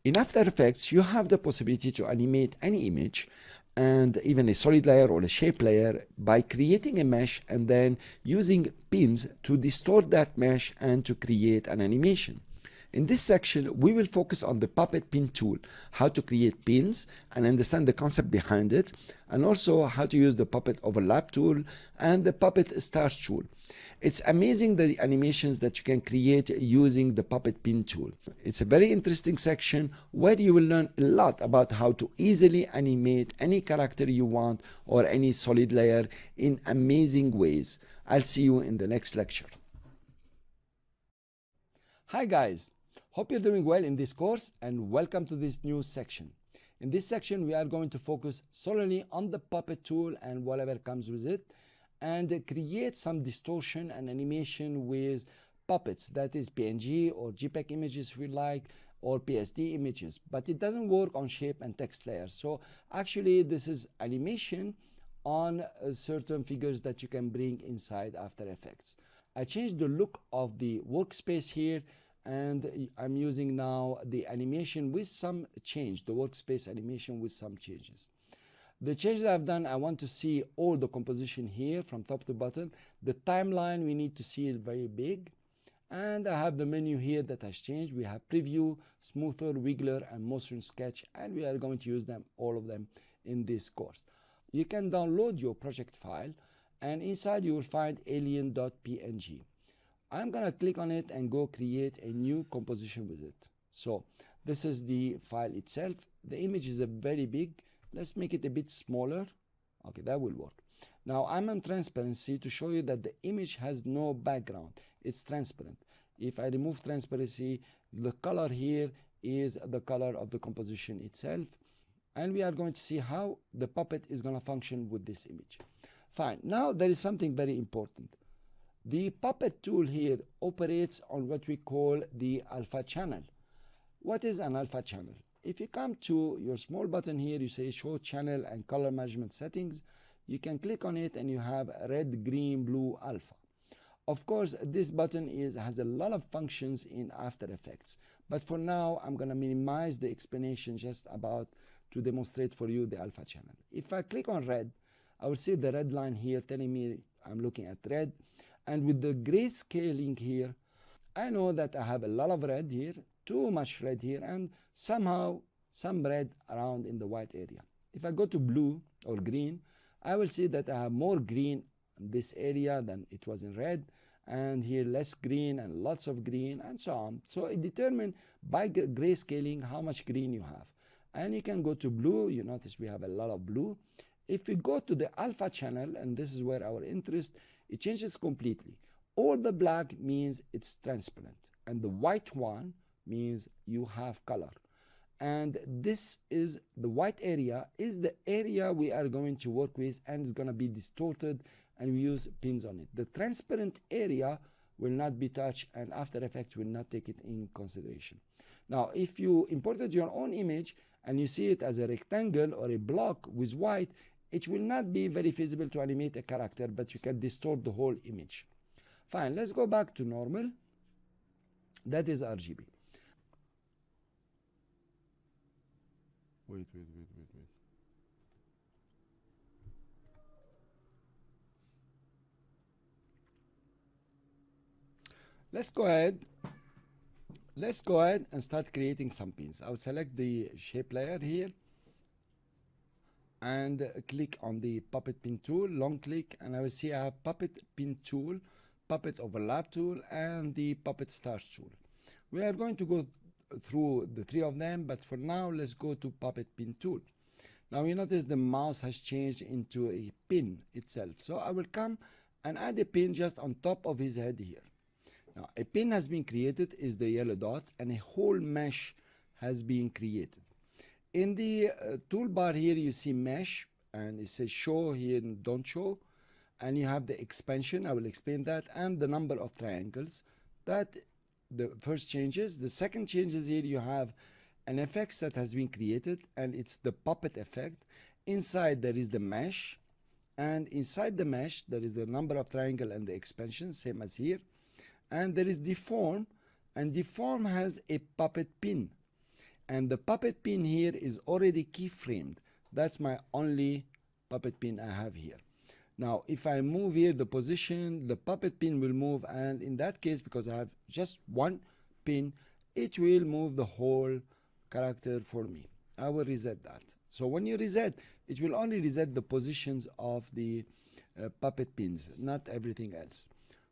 In After Effects, you have the possibility to animate any image and even a solid layer or a shape layer by creating a mesh and then using pins to distort that mesh and to create an animation. In this section, we will focus on the puppet pin tool, how to create pins and understand the concept behind it, and also how to use the puppet overlap tool and the puppet start tool. It's amazing the animations that you can create using the puppet pin tool. It's a very interesting section where you will learn a lot about how to easily animate any character you want or any solid layer in amazing ways. I'll see you in the next lecture. Hi guys, hope you're doing well in this course and welcome to this new section. In this section, we are going to focus solely on the puppet tool and whatever comes with it, and create some distortion and animation with puppets, that is PNG or JPEG images if you like, or PSD images, but it doesn't work on shape and text layers. So actually this is animation on certain figures that you can bring inside After Effects. I changed the look of the workspace here, and I'm using now the animation with some change, the workspace animation with some changes. The changes I've done, I want to see all the composition here from top to bottom. The timeline, we need to see it very big. And I have the menu here that has changed. We have preview, smoother, wiggler, and motion sketch, and we are going to use them, all of them, in this course. You can download your project file, and inside you will find alien.png. I'm going to click on it and go create a new composition with it. So this is the file itself. The image is very big. Let's make it a bit smaller. Okay, that will work. Now I'm on transparency to show you that the image has no background. It's transparent. If I remove transparency, the color here is the color of the composition itself. And we are going to see how the puppet is going to function with this image. Fine. Now there is something very important. The puppet tool here operates on what we call the alpha channel. What is an alpha channel? If you come to your small button here, you say show channel and color management settings. You can click on it and you have red, green, blue, alpha. Of course, this button has a lot of functions in After Effects. But for now, I'm going to minimize the explanation just about to demonstrate for you the alpha channel. If I click on red, I will see the red line here telling me I'm looking at red. And with the grayscaling here, I know that I have a lot of red here, too much red here, and somehow some red around in the white area. If I go to blue or green, I will see that I have more green in this area than it was in red, and here less green and lots of green, and so on. So it determines by grayscaling how much green you have. And you can go to blue. You notice we have a lot of blue. If we go to the alpha channel, and this is where our interest, it changes completely. All the black means it's transparent, and the white one means you have color. And this is the white area is the area we are going to work with, and it's going to be distorted, and we use pins on it. The transparent area will not be touched, and After Effects will not take it in consideration. Now if you imported your own image and you see it as a rectangle or a block with white, it will not be very feasible to animate a character, but you can distort the whole image. Fine, let's go back to normal. That is RGB. Wait. Let's go ahead and start creating some pins. I will select the shape layer here and click on the puppet pin tool, long click, and I will see I have puppet pin tool, puppet overlap tool, and the puppet start tool. We are going to go through the three of them, but for now let's go to puppet pin tool. Now you notice the mouse has changed into a pin itself. So I will come and add a pin just on top of his head here. Now a pin has been created, is the yellow dot, and a whole mesh has been created. In the toolbar here you see mesh, and it says show here and don't show, and you have the expansion, I will explain that, and the number of triangles. That the first changes. The second changes here, you have an effect that has been created, and it's the puppet effect. Inside there is the mesh, and inside the mesh there is the number of triangle and the expansion, same as here. And there is deform, and deform has a puppet pin. and the puppet pin here is already keyframed. That's my only puppet pin I have here. Now if I move here the position, the puppet pin will move, and in that case, because I have just one pin, it will move the whole character for me. I will reset that. So when you reset, it will only reset the positions of the puppet pins, not everything else.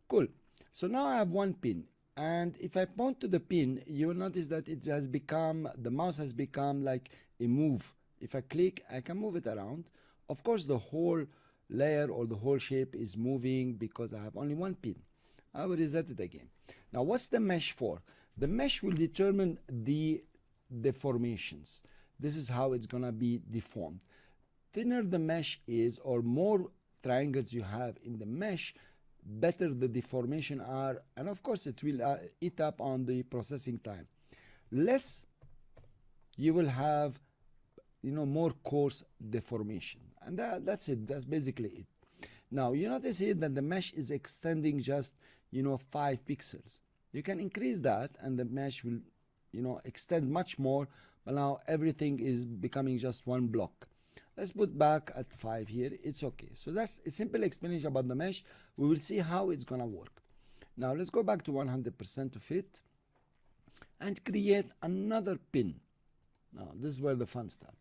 Cool. So now I have one pin, and if I point to the pin, you will notice that it has become, the mouse has become like a move. If I click, I can move it around. Of course, the whole layer or the whole shape is moving because I have only one pin. I will reset it again. Now what's the mesh for? The mesh will determine the deformations. This is how it's gonna be deformed. Thinner the mesh is, or more triangles you have in the mesh, better the deformation are, and of course it will eat up on the processing time. Less, you will have, you know, more coarse deformation, and that's it. That's basically it. Now you notice here that the mesh is extending just, you know, 5 pixels. You can increase that and the mesh will, you know, extend much more, but now everything is becoming just one block. Let's put back at 5 here. It's okay. So that's a simple explanation about the mesh. We will see how it's gonna work. Now let's go back to 100% to fit and create another pin. Now this is where the fun starts.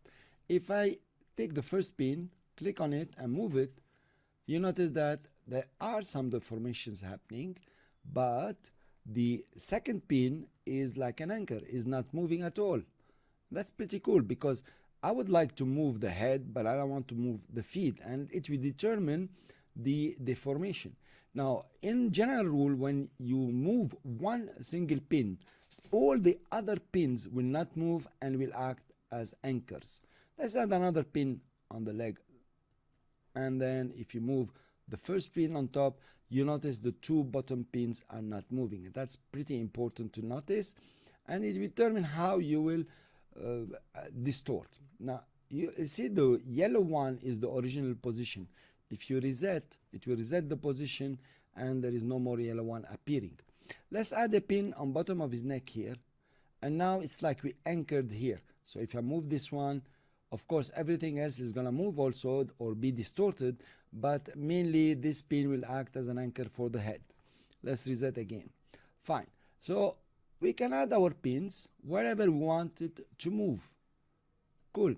If I take the first pin, click on it and move it, you notice that there are some deformations happening, but the second pin is like an anchor, is not moving at all. That's pretty cool, because I would like to move the head, but I don't want to move the feet, and it will determine the deformation. Now, in general rule, when you move one single pin, all the other pins will not move and will act as anchors. Let's add another pin on the leg, and then if you move the first pin on top, you notice the 2 bottom pins are not moving. That's pretty important to notice, and it will determine how you will distort. Now you see the yellow one is the original position. If you reset, it will reset the position and there is no more yellow one appearing. Let's add a pin on bottom of his neck here, and now it's like we anchored here. So if I move this one, of course everything else is gonna move also or be distorted, but mainly this pin will act as an anchor for the head. Let's reset again. Fine. So we can add our pins wherever we want it to move. Cool.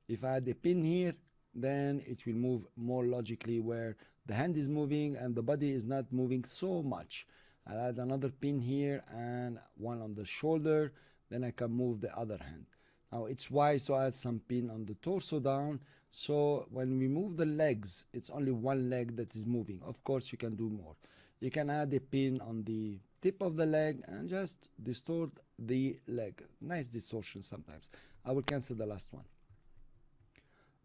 If I add a pin here, then it will move more logically where the hand is moving and the body is not moving so much. I'll add another pin here and one on the shoulder, then I can move the other hand. Now it's wise to add some pin on the torso down, so when we move the legs, it's only one leg that is moving. Of course you can do more. You can add a pin on the tip of the leg and just distort the leg. Nice distortion sometimes. I will cancel the last one.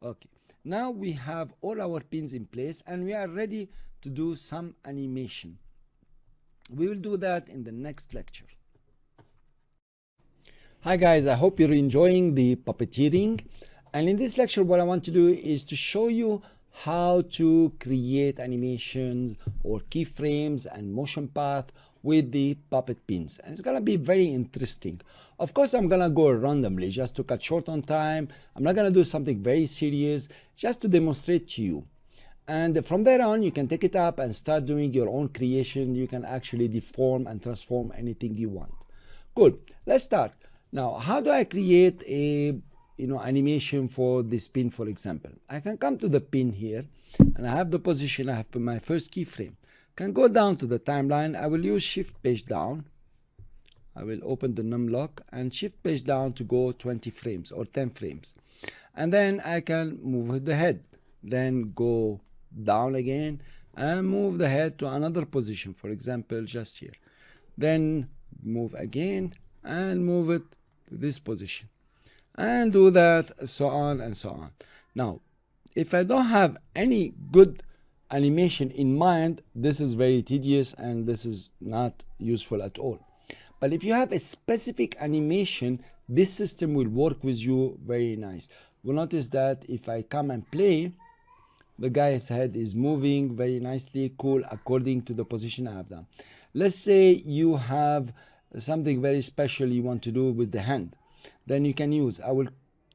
Okay, now we have all our pins in place and we are ready to do some animation. We will do that in the next lecture. Hi guys, I hope you're enjoying the puppeteering, and in this lecture what I want to do is to show you how to create animations or keyframes and motion path with the puppet pins, and it's gonna be very interesting. Of course I'm gonna go randomly just to cut short on time. I'm not gonna do something very serious, just to demonstrate to you, and from there on you can take it up and start doing your own creation. You can actually deform and transform anything you want. Cool, let's start. Now how do I create a animation for this pin? For example, I can come to the pin here and I have the position. I have my first keyframe. Can go down to the timeline. I will use shift page down. I will open the numlock and shift page down to go 20 frames or 10 frames, and then I can move the head, then go down again and move the head to another position, for example just here, then move again and move it to this position, and do that, so on and so on. Now if I don't have any good animation in mind, this is very tedious and this is not useful at all. But if you have a specific animation, this system will work with you very nice. You'll notice that if I come and play, the guy's head is moving very nicely, cool, according to the position I have done. Let's say you have something very special you want to do with the hand. then you can use, I will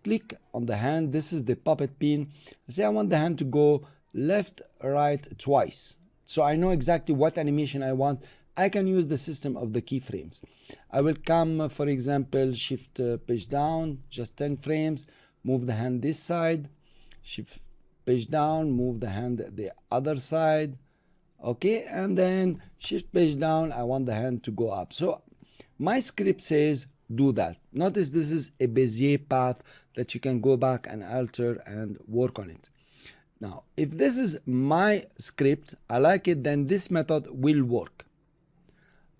click on the hand. This is the puppet pin. Say I want the hand to go left, right twice, so I know exactly what animation I want. I can use the system of the keyframes. I will come, for example, shift page down, just 10 frames, move the hand this side, shift page down, move the hand the other side, okay, and then shift page down, I want the hand to go up. So my script says do that. Notice this is a Bezier path that you can go back and alter and work on it. Now if this is my script, I like it, then this method will work.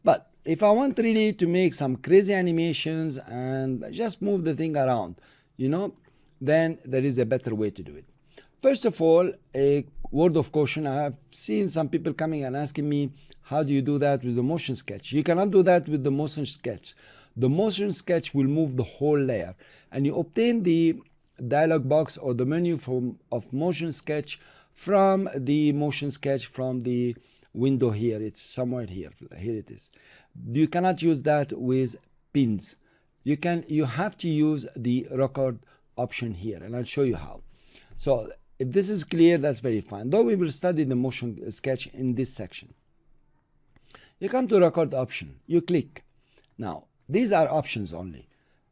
But if I want really to make some crazy animations and just move the thing around, you know, then there is a better way to do it. First of all, a word of caution, I have seen some people coming and asking me, how do you do that with the motion sketch? You cannot do that with the motion sketch. The motion sketch will move the whole layer, and you obtain the dialog box or the menu of motion sketch from the motion sketch from the window here. It's somewhere here. Here it is. You cannot use that with pins. You have to use the record option here, and I'll show you how. So if this is clear, that's very fine. Though we will study the motion sketch in this section. You come to record option, you click. Now these are options only.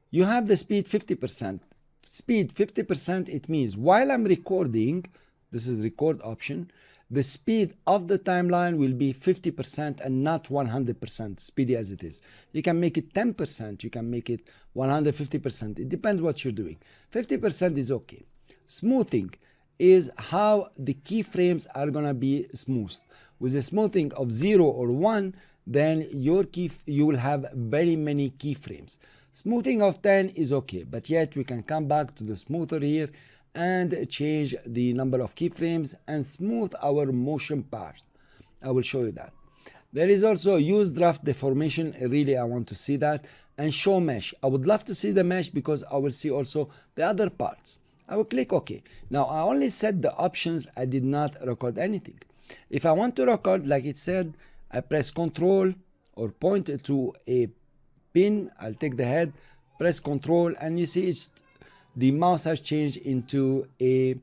You have the speed 50%. Speed 50%, it means while I'm recording, this is record option, the speed of the timeline will be 50% and not 100% speedy as it is. You can make it 10%, you can make it 150%. It depends what you're doing. 50% is okay. Smoothing is how the keyframes are gonna be smoothed. With a smoothing of 0 or 1, then you will have very many keyframes. Smoothing of 10 is okay, but yet we can come back to the smoother here and change the number of keyframes and smooth our motion part. I will show you that. There is also use draft deformation. Really, I want to see that. And show mesh. I would love to see the mesh because I will see also the other parts. I will click OK. Now I only set the options. I did not record anything. If I want to record, like it said, I press Ctrl or point to a pin. I'll take the head, press Ctrl, and you see the mouse has changed into a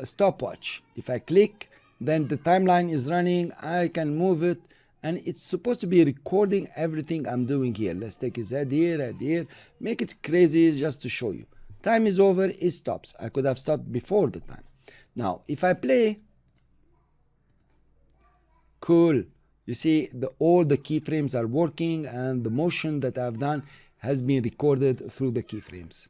stopwatch. If I click, then the timeline is running. I can move it, and it's supposed to be recording everything I'm doing here. Let's take his head here, make it crazy just to show you. Time is over, it stops. I could have stopped before the time. Now if I play, cool, you see all the keyframes are working, and the motion that I've done has been recorded through the keyframes.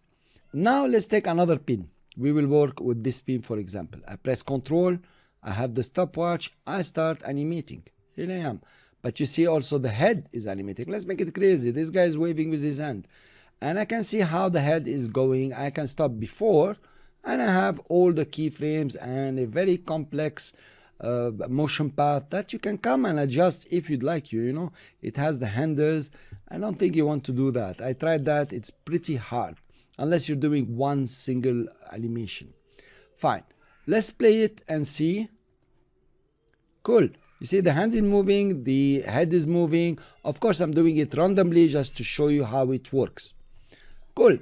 Now let's take another pin. We will work with this pin, for example. I press Ctrl, I have the stopwatch, I start animating. Here I am. But you see also the head is animating. Let's make it crazy. This guy is waving with his hand. And I can see how the head is going. I can stop before, and I have all the keyframes and a very complex motion path that you can come and adjust if you'd like. You know, it has the handles. I don't think you want to do that. I tried that. It's pretty hard unless you're doing one single animation. Fine, let's play it and see. Cool, you see the hands is moving, the head is moving. Of course I'm doing it randomly just to show you how it works. Cool,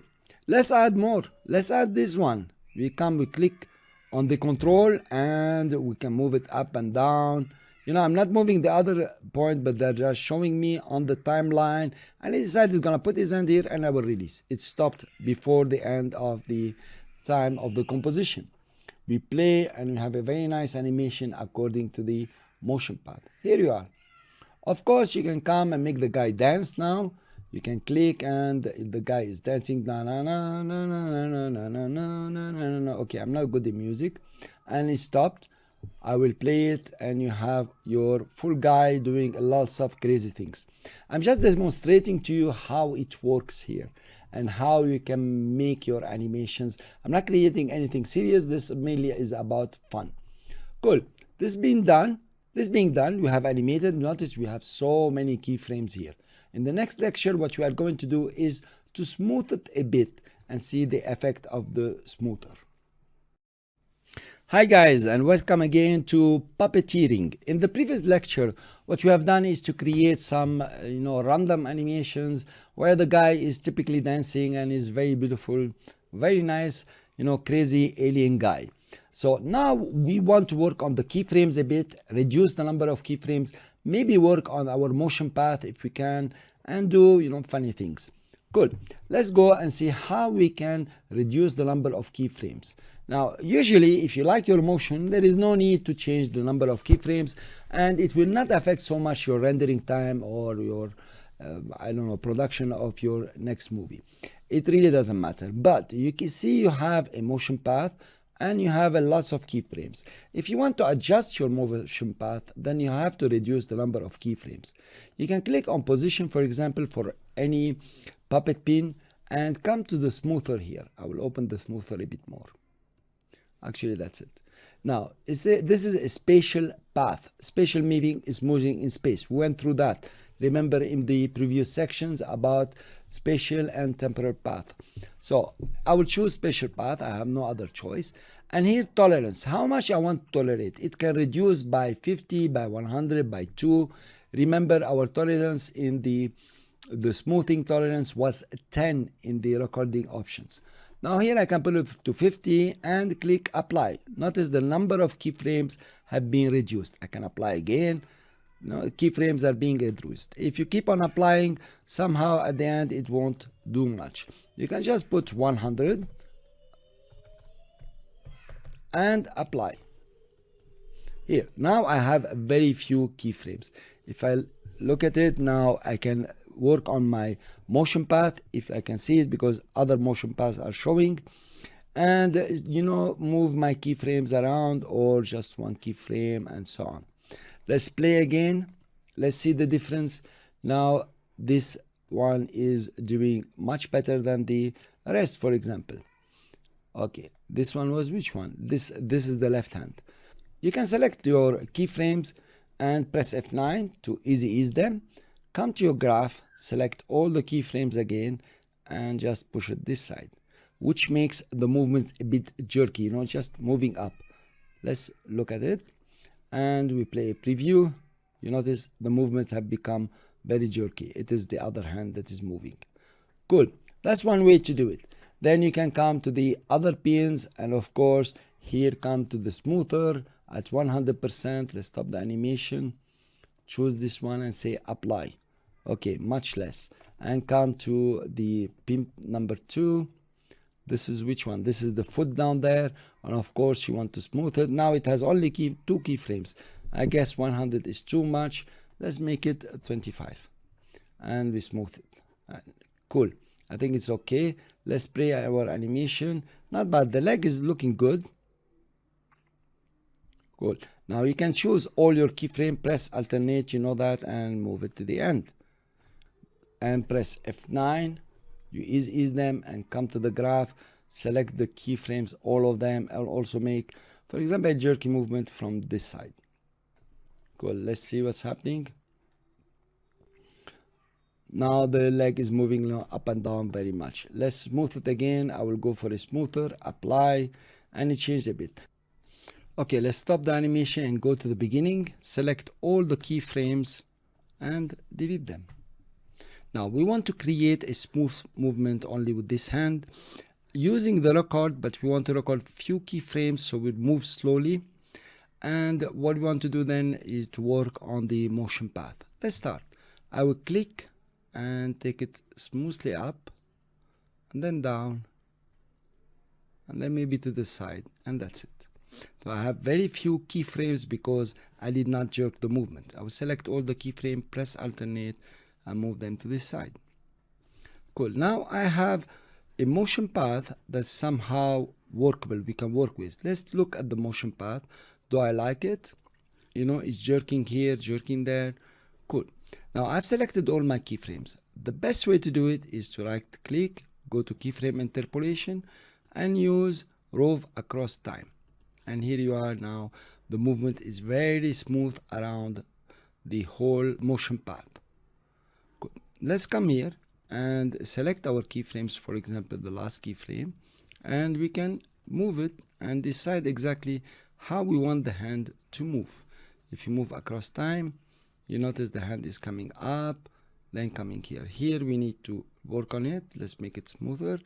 let's add more. Let's add this one. We click on the control and we can move it up and down. You know, I'm not moving the other point, but they're just showing me on the timeline. And he decides he's gonna put his hand here, and I will release. It stopped before the end of the time of the composition. We play and we have a very nice animation according to the motion path. Here you are. Of course, you can come and make the guy dance now. You can click and the guy is dancing. Na, na, na, na, na, na, na, na, na, na, na. Okay, I'm not good at music. And it stopped. I will play it, and you have your full guy doing lots of crazy things. I'm just demonstrating to you how it works here and how you can make your animations. I'm not creating anything serious. This mainly is about fun. Cool. This being done, we have animated. Notice we have so many keyframes here. In the next lecture, what we are going to do is to smooth it a bit and see the effect of the smoother. Hi guys, and welcome again to puppeteering. In the previous lecture, what we have done is to create some random animations where the guy is typically dancing and is very beautiful, very nice, crazy alien guy. So now we want to work on the keyframes a bit, reduce the number of keyframes, maybe work on our motion path if we can, and do funny things. Good. Let's go and see how we can reduce the number of keyframes. Now, usually, if you like your motion, there is no need to change the number of keyframes, and it will not affect so much your rendering time or your, production of your next movie. It really doesn't matter. But you can see you have a motion path and you have a lots of keyframes. If you want to adjust your motion path, then you have to reduce the number of keyframes. You can click on position, for example, for any puppet pin, and come to the smoother here. I will open the smoother a bit more. Actually, that's it. Now, this is a spatial path. Spatial meaning is moving in space. We went through that. Remember in the previous sections about spatial and temporal path. So I will choose spatial path. I have no other choice. And here tolerance. How much I want to tolerate. It can reduce by 50, by 100, by 2. Remember our tolerance in the smoothing tolerance was 10 in the recording options. Now here I can put it to 50 and click apply. Notice the number of keyframes have been reduced. I can apply again. Keyframes are being reduced. If you keep on applying, somehow at the end it won't do much. You can just put 100 and apply. Here, now I have very few keyframes. If I look at it now, I can work on my motion path if I can see it, because other motion paths are showing, and move my keyframes around or just one keyframe and so on. Let's play again. Let's see the difference. Now this one is doing much better than the rest, for example. Okay, this one was which one? This is the left hand. You can select your keyframes and press F9 to easy ease them. Come to your graph, select all the keyframes again, and just push it this side, which makes the movements a bit jerky, just moving up. Let's look at it, and we play a preview. You notice the movements have become very jerky. It is the other hand that is moving. Cool. That's one way to do it. Then you can come to the other pins, and of course, here come to the smoother at 100%. Let's stop the animation. Choose this one and say apply. Okay, much less. And come to the pin number 2. This is which one? This is the foot down there. And of course, you want to smooth it. Now it has only 2 keyframes. I guess 100 is too much. Let's make it 25. And we smooth it. Cool. I think it's okay. Let's play our animation. Not bad. The leg is looking good. Cool. Now you can choose all your keyframe, press alternate, that, and move it to the end. And press F9. You ease them and come to the graph. Select the keyframes, all of them. I'll also make, for example, a jerky movement from this side. Cool. Let's see what's happening. Now the leg is moving up and down very much. Let's smooth it again. I will go for a smoother, apply, and it changed a bit. Okay, let's stop the animation and go to the beginning. Select all the keyframes and delete them. Now we want to create a smooth movement only with this hand using the record, but we want to record few keyframes so we move slowly. And what we want to do then is to work on the motion path. Let's start. I will click and take it smoothly up and then down and then maybe to the side, and that's it. So I have very few keyframes because I did not jerk the movement. I will select all the keyframes, press alternate, and move them to this side. Cool. Now I have a motion path that's somehow workable, we can work with. Let's look at the motion path. Do I like it? It's jerking here, jerking there. Cool. Now I've selected all my keyframes. The best way to do it is to right click, go to keyframe interpolation, and use rove across time. And here you are now. The movement is very smooth around the whole motion path. Good. Let's come here and select our keyframes, for example, the last keyframe, and we can move it and decide exactly how we want the hand to move. If you move across time, you notice the hand is coming up, then coming here. Here we need to work on it. Let's make it smoother.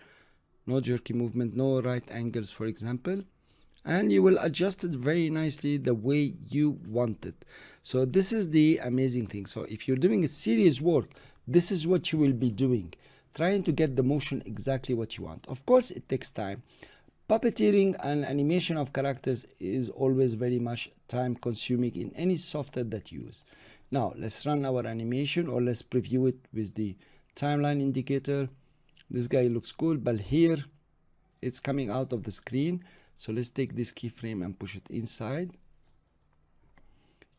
No jerky movement, no right angles, for example. And you will adjust it very nicely the way you want it. So this is the amazing thing. So if you're doing a serious work, this is what you will be doing, trying to get the motion exactly what you want. Of course, it takes time. Puppeteering and animation of characters is always very much time consuming in any software that you use. Now let's run our animation, or let's preview it with the timeline indicator. This guy looks cool, but here it's coming out of the screen. So let's take this keyframe and push it inside.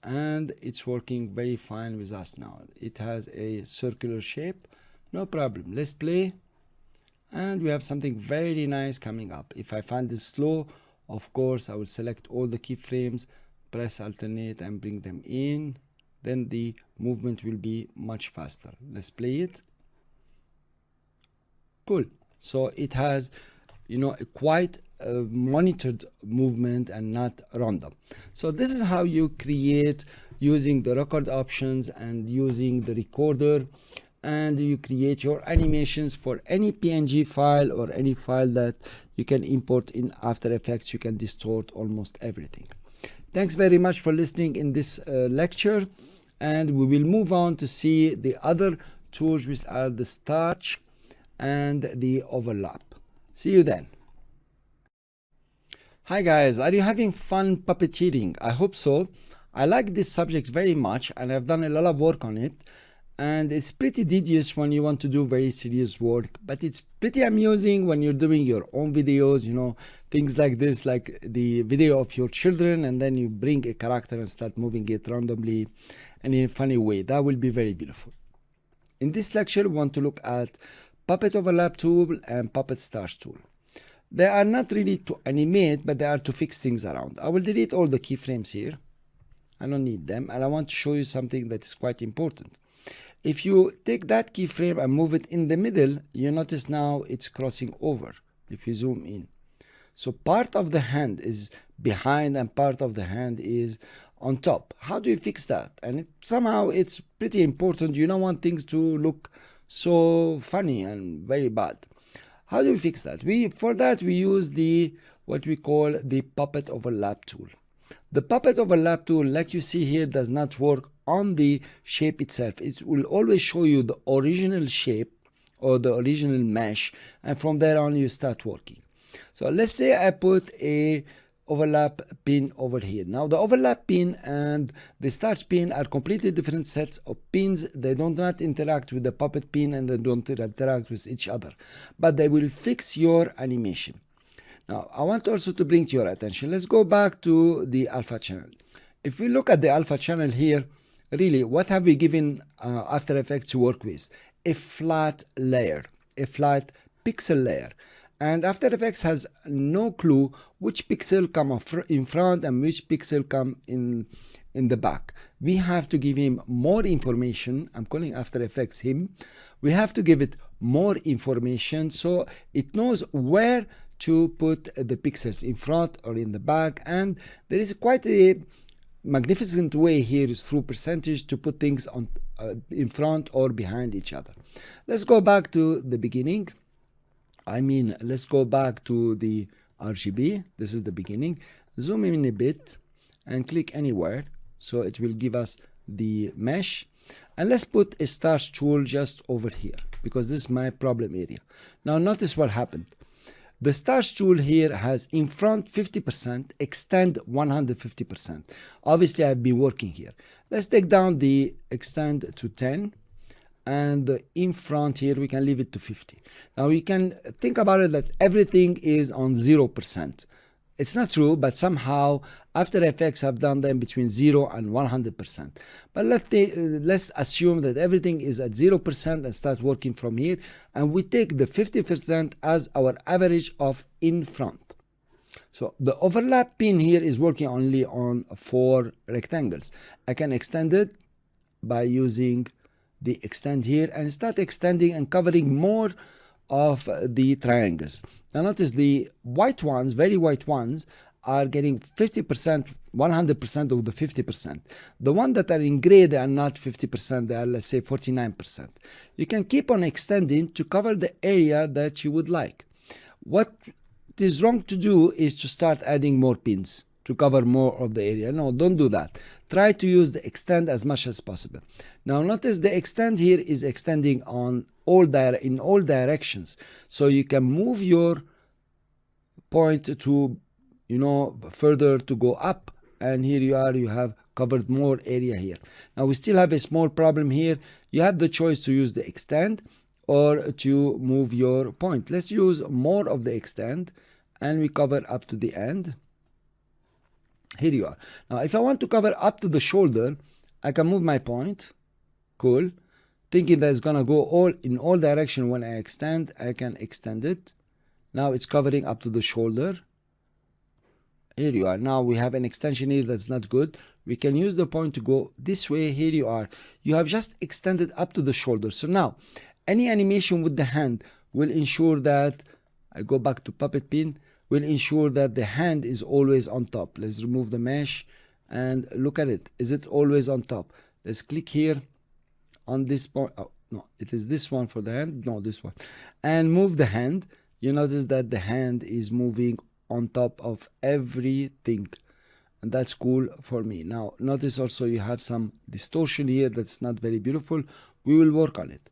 And it's working very fine with us now. It has a circular shape, no problem. Let's play. And we have something very nice coming up. If I find this slow, of course, I will select all the keyframes, press alternate and bring them in. Then the movement will be much faster. Let's play it. Cool. So it has, you know, a quite monitored movement and not random. So this is how you create using the record options and using the recorder, and you create your animations for any PNG file or any file that you can import in After Effects. You can distort almost everything. Thanks very much for listening in this lecture, and we will move on to see the other tools, which are the starch and the overlap. See you then. Hi guys, are you having fun puppeteering? I hope so. I like this subject very much and I've done a lot of work on it, and it's pretty tedious when you want to do very serious work, but it's pretty amusing when you're doing your own videos, you know, things like this, like the video of your children, and then you bring a character and start moving it randomly and in a funny way. That will be very beautiful. In this lecture, we want to look at Puppet Overlap tool and Puppet Starch tool. They are not really to animate, but they are to fix things around. I will delete all the keyframes here. I don't need them, and I want to show you something that is quite important. If you take that keyframe and move it in the middle, you notice now it's crossing over if you zoom in. So part of the hand is behind and part of the hand is on top. How do you fix that? And somehow it's pretty important. You don't want things to look so funny and very bad. How do we fix that? For that we use what we call the Puppet Overlap tool. The Puppet Overlap tool, like you see here, does not work on the shape itself. It will always show you the original shape or the original mesh, and from there on you start working. So let's say I put a overlap pin over here. Now the overlap pin and the starch pin are completely different sets of pins. They do not interact with the puppet pin and they don't interact with each other, but they will fix your animation. Now I want also to bring to your attention, let's go back to the alpha channel. If we look at the alpha channel here, really what have we given After Effects to work with? A flat layer, a flat pixel layer. And After Effects has no clue which pixel come in front and which pixel come in the back. We have to give him more information. I'm calling After Effects him. We have to give it more information so it knows where to put the pixels, in front or in the back. And there is quite a magnificent way here is through percentage to put things on in front or behind each other. Let's go back to the beginning. Let's go back to the RGB. This is the beginning. Zoom in a bit and click anywhere. So it will give us the mesh. And let's put a starch tool just over here because this is my problem area. Now notice what happened. The starch tool here has in front 50%, extend 150%. Obviously I've been working here. Let's take down the extend to 10. And in front here we can leave it to 50. Now you can think about it that everything is on 0%. It's not true, but somehow After Effects have done them between 0 and 100%. But let's assume that everything is at 0% and start working from here, and we take the 50% as our average of in front. So the overlap pin here is working only on 4 rectangles. I can extend it by using the extend here and start extending and covering more of the triangles. Now notice the white ones, very white ones, are getting 50%, 100% of the 50%. The ones that are in gray, they are not 50%, they are, let's say, 49%. You can keep on extending to cover the area that you would like. What is wrong to do is to start adding more pins to cover more of the area. No, don't do that. Try to use the extend as much as possible. Now notice the extend here is extending on in all directions. So you can move your point to, further to go up, and here you are, you have covered more area here. Now we still have a small problem here. You have the choice to use the extend or to move your point. Let's use more of the extend, and we cover up to the end. Here you are. Now if I want to cover up to the shoulder, I can move my point. Cool. Thinking that it's gonna go in all direction. When I extend, I can extend it. Now it's covering up to the shoulder. Here you are. Now we have an extension here that's not good. We can use the point to go this way. Here you are. You have just extended up to the shoulder. So now any animation with the hand will ensure that, I go back to puppet pin, will ensure that the hand is always on top. Let's remove the mesh and look at it. Is it always on top? Let's click here on this point. Oh, no, it is this one for the hand. No, this one. And move the hand. You notice that the hand is moving on top of everything. And that's cool for me. Now, notice also you have some distortion here. That's not very beautiful. We will work on it.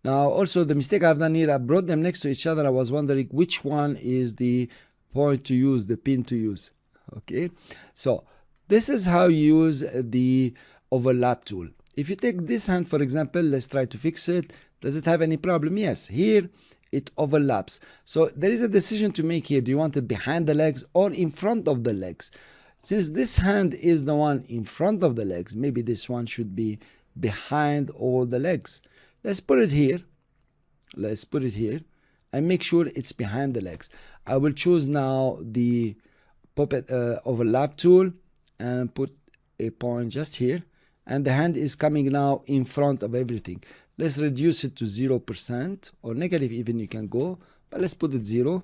Now, also the mistake I've done here, I brought them next to each other. I was wondering which one is the point to use, the pin to use. Okay, so this is how you use the overlap tool. If you take this hand, for example, let's try to fix it. Does it have any problem? Yes, here it overlaps. So there is a decision to make here. Do you want it behind the legs or in front of the legs? Since this hand is the one in front of the legs, maybe this one should be behind all the legs. Let's put it here. Let's put it here and make sure it's behind the legs. I will choose now the puppet overlap tool and put a point just here, and the hand is coming now in front of everything. Let's reduce it to 0% or negative even, you can go, but let's put it 0.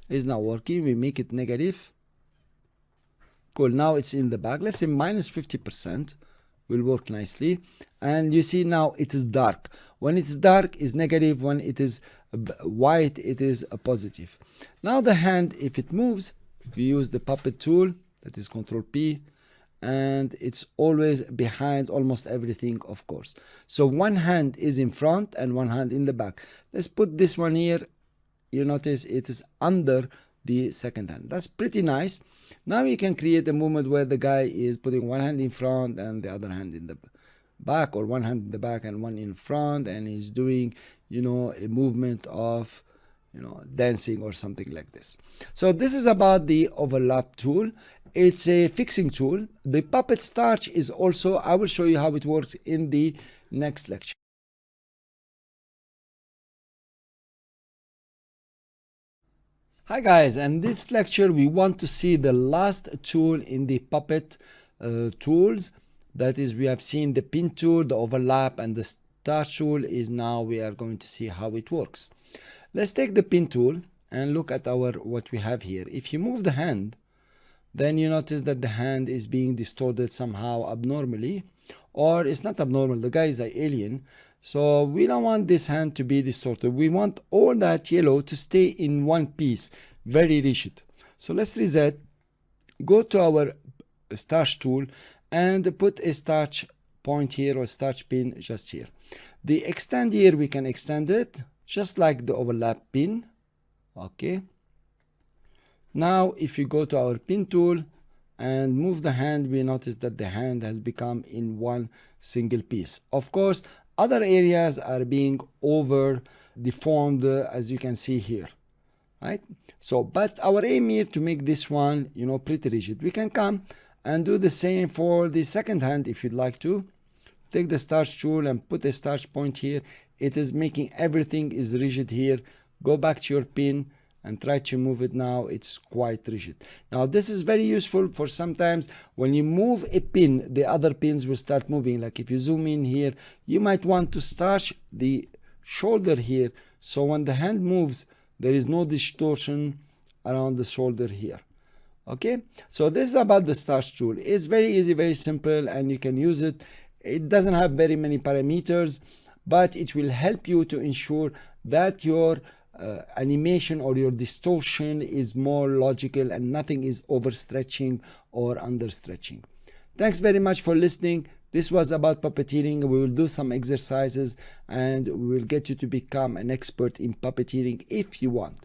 It's not working. We make it negative. Cool. Now it's in the back. Let's say minus 50%. Will work nicely. And you see now it is dark. When it's dark is negative, when it is white it is a positive. Now the hand, if it moves, we use the puppet tool, that is Control P, and it's always behind almost everything, of course. So one hand is in front and one hand in the back. Let's put this one here. You notice it is under the second hand. That's pretty nice. Now you can create a movement where the guy is putting one hand in front and the other hand in the back, or one hand in the back and one in front, and he's doing, a movement of, dancing or something like this. So this is about the overlap tool. It's a fixing tool. The puppet starch is also, I will show you how it works in the next lecture. Hi guys, and this lecture we want to see the last tool in the puppet tools. That is, we have seen the pin tool, the overlap, and the starch tool. Is now we are going to see how it works. Let's take the pin tool and look at what we have here. If you move the hand, then you notice that the hand is being distorted somehow abnormally, or it's not abnormal, the guy is an alien. So we don't want this hand to be distorted. We want all that yellow to stay in one piece, very rigid. So let's reset, go to our starch tool and put a starch point here or starch pin just here. The extend here, we can extend it just like the overlap pin. Okay. Now if you go to our pin tool and move the hand, we notice that the hand has become in one single piece. Of course, other areas are being over deformed, as you can see here, right? So, but our aim here to make this one, pretty rigid. We can come and do the same for the second hand if you'd like to. Take the starch tool and put a starch point here. It is making everything is rigid here. Go back to your pin and try to move it now. It's quite rigid. Now this is very useful for sometimes when you move a pin, the other pins will start moving. Like if you zoom in here, you might want to starch the shoulder here So when the hand moves, there is no distortion around the shoulder here. Okay, so this is about the start tool. It's very easy, very simple, and you can use it. It doesn't have very many parameters, but it will help you to ensure that your animation or your distortion is more logical and nothing is overstretching or understretching. Thanks very much for listening. This was about puppeteering. We will do some exercises and we will get you to become an expert in puppeteering if you want.